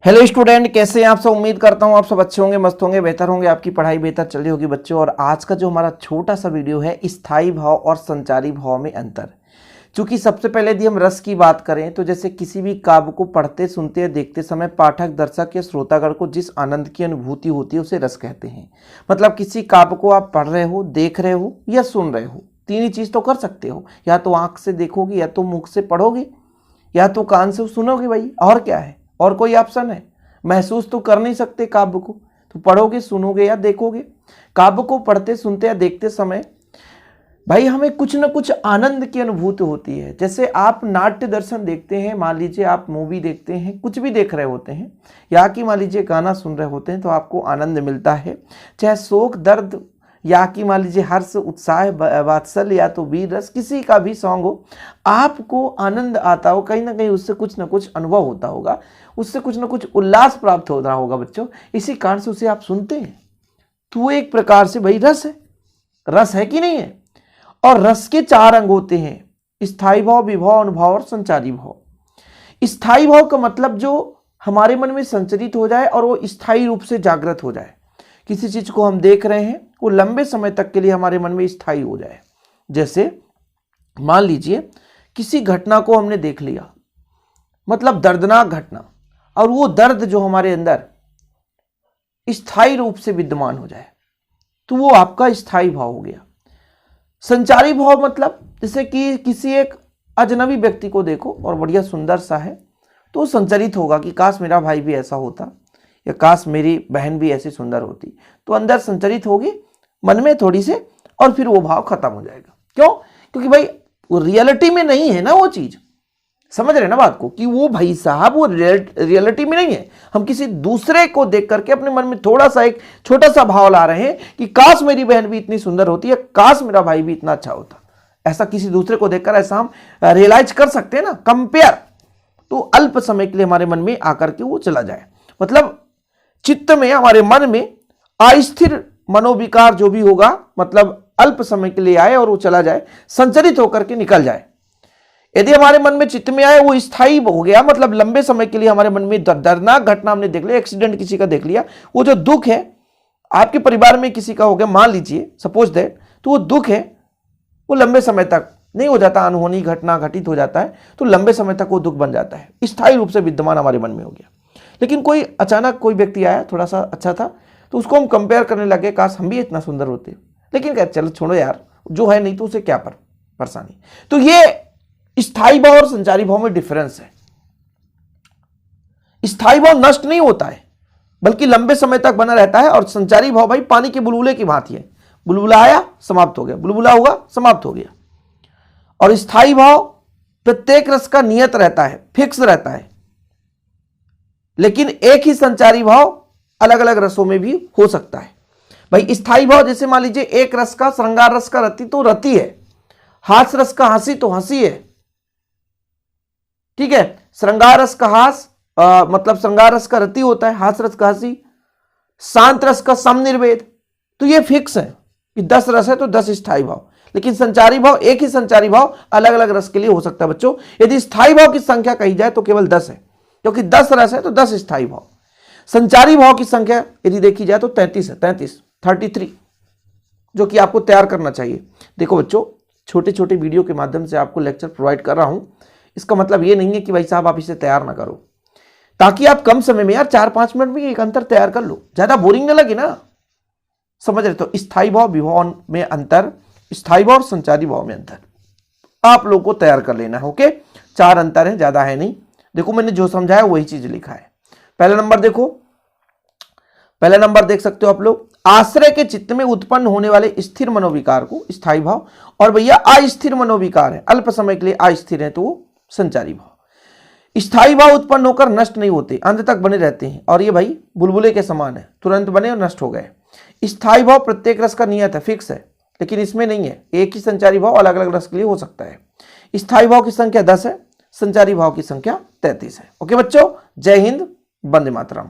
Hello student, कैसे हैं आप सब। उम्मीद करता हूं आप सब अच्छे होंगे, मस्त होंगे, बेहतर होंगे, आपकी पढ़ाई बेहतर चल रही होगी बच्चों। और आज का जो हमारा छोटा सा वीडियो है, स्थायी भाव और संचारी भाव में अंतर। क्योंकि सबसे पहले यदि हम रस की बात करें तो जैसे किसी भी काव्य को पढ़ते, सुनते या देखते समय पाठक, दर्शक या श्रोतागण को जिस आनंद की अनुभूति होती है उसे रस कहते हैं। मतलब किसी काव्य को आप पढ़ रहे हो, देख रहे हो या सुन रहे हो, तीन ही चीज़ तो कर सकते हो। या तो आंख से देखोगे, या तो मुख से पढ़ोगे, या तो कान से सुनोगे भाई। और क्या है, और कोई ऑप्शन है? महसूस तो कर नहीं सकते काव्य को, तो पढ़ोगे, सुनोगे या देखोगे। काव्य को पढ़ते, सुनते या देखते समय भाई हमें कुछ ना कुछ आनंद की अनुभूति होती है। जैसे आप नाट्य दर्शन देखते हैं, मान लीजिए आप मूवी देखते हैं, कुछ भी देख रहे होते हैं, या कि मान लीजिए गाना सुन रहे होते हैं, तो आपको आनंद मिलता है। चाहे शोक, दर्द, या कि मान लीजिए हर्ष, उत्साह, वात्सल्य या तो वीर रस, किसी का भी सॉन्ग हो, आपको आनंद आता हो, कहीं ना कहीं उससे कुछ ना कुछ अनुभव होता होगा, उससे कुछ ना कुछ उल्लास प्राप्त हो रहा होगा बच्चों। इसी कारण से उसे आप सुनते हैं। तो वो एक प्रकार से भाई रस है। रस है कि नहीं है? और रस के चार अंग होते हैं: स्थायी भाव, विभाव, अनुभाव और संचारी भाव। स्थायी भाव का मतलब जो हमारे मन में संचरित हो जाए और वो स्थायी रूप से जागृत हो जाए। किसी चीज को हम देख रहे हैं, वो लंबे समय तक के लिए हमारे मन में स्थायी हो जाए। जैसे मान लीजिए किसी घटना को हमने देख लिया, मतलब दर्दनाक घटना, और वो दर्द जो हमारे अंदर स्थायी रूप से विद्यमान हो जाए, तो वो आपका स्थायी भाव हो गया। संचारी भाव मतलब जैसे कि किसी एक अजनबी व्यक्ति को देखो और बढ़िया सुंदर सा है, तो संचरित होगा कि काश मेरा भाई भी ऐसा होता, या काश मेरी बहन भी ऐसी सुंदर होती। तो अंदर संचरित होगी मन में थोड़ी से, और फिर वो भाव खत्म हो जाएगा। क्यों? क्योंकि भाई वो रियलिटी में नहीं है ना वो चीज। समझ रहे ना बात को, कि वो भाई साहब वो रियलिटी में नहीं है। हम किसी दूसरे को देख करके अपने मन में थोड़ा सा एक छोटा सा भाव ला रहे हैं कि काश मेरी बहन भी इतनी सुंदर होती है, काश मेरा भाई भी इतना अच्छा होता। ऐसा किसी दूसरे को देखकर ऐसा हम रियलाइज कर सकते हैं ना, कंपेयर। तो अल्प समय के लिए हमारे मन में आकर के वो चला जाए, मतलब चित्त में, हमारे मन में अस्थिर मनोविकार जो भी होगा, मतलब अल्प समय के लिए आए और वो चला जाए, संचरित होकर के निकल जाए। यदि हमारे मन में चित्त में आए, वो स्थायी हो गया, मतलब लंबे समय के लिए हमारे मन में दर्दनाक घटना हमने देख लिया, एक्सीडेंट किसी का देख लिया, वो जो दुख है आपके परिवार में किसी का हो गया, मान लीजिए सपोज दैट, तो वो दुख है वो लंबे समय तक नहीं हो जाता, अनहोनी घटना घटित हो जाता है, तो लंबे समय तक वो दुख बन जाता है, स्थायी रूप से विद्यमान हमारे मन में हो गया। लेकिन कोई अचानक कोई व्यक्ति आया, थोड़ा सा अच्छा था, तो उसको हम कंपेयर करने लगे, काश हम भी इतना सुंदर होते। लेकिन क्या, चलो छोड़ो यार, जो है नहीं तो उसे क्या परेशानी। तो ये स्थायी भाव और संचारी भाव में डिफरेंस है। स्थायी भाव नष्ट नहीं होता है, बल्कि लंबे समय तक बना रहता है। और संचारी भाव भाई पानी के बुलबुले की भांति है, बुलबुला आया समाप्त हो गया, बुलबुला हुआ समाप्त हो गया। और स्थायी भाव प्रत्येक रस का नियत रहता है, फिक्स रहता है। लेकिन एक ही संचारी भाव अलग अलग रसों में भी हो सकता है। भाई स्थायी भाव जैसे मान लीजिए एक रस का, श्रृंगार रस का रति तो रति है, हास्य रस का हंसी तो हंसी है, ठीक है। श्रृंगार रस का हास मतलब श्रृंगार रस का रति होता है, हास्य रस का हंसी, शांत रस का समनिर्वेद, तो ये फिक्स है कि 10 रस है तो 10 स्थायी भाव। लेकिन संचारी भाव, एक ही संचारी भाव अलग अलग रस के लिए हो सकता है बच्चों। यदि स्थायी भाव की संख्या कही जाए तो केवल 10 है, क्योंकि 10 रस है तो 10 स्थायी भाव। संचारी भाव की संख्या यदि देखी जाए तो 33 है, 33 जो कि आपको तैयार करना चाहिए। देखो बच्चों, छोटे छोटे वीडियो के माध्यम से आपको लेक्चर प्रोवाइड कर रहा हूं, इसका मतलब ये नहीं है कि भाई साहब आप इसे तैयार ना करो, ताकि आप कम समय में यार 4-5 मिनट में एक अंतर तैयार कर लो, ज्यादा बोरिंग ना लगे ना। समझ रहे? तो स्थायी भाव, विभाव में अंतर, स्थायी भाव और संचारी भाव में अंतर आप लोग को तैयार कर लेना है। ओके, 4 अंतर है, ज्यादा है नहीं। देखो मैंने जो समझाया वही चीज लिखा है। पहला नंबर देखो, पहला नंबर देख सकते हो आप लोग, आश्रय के चित्त में उत्पन्न होने वाले स्थिर मनोविकार को स्थायी भाव, और भैया अस्थिर मनोविकार है, अल्प समय के लिए अस्थिर है, तो वो संचारी भाव। स्थायी भाव उत्पन्न होकर नष्ट नहीं होते, अंत तक बने रहते हैं, और ये भाई बुलबुले के समान है, तुरंत बने और नष्ट हो गए। स्थायी भाव प्रत्येक रस का नियत है, फिक्स है, लेकिन इसमें नहीं है, एक ही संचारी भाव अलग अलग रस के लिए हो सकता है। स्थायी भाव की संख्या 10 है, संचारी भाव की संख्या 33 है। ओके बच्चों, जय हिंद, वंदे मातरम।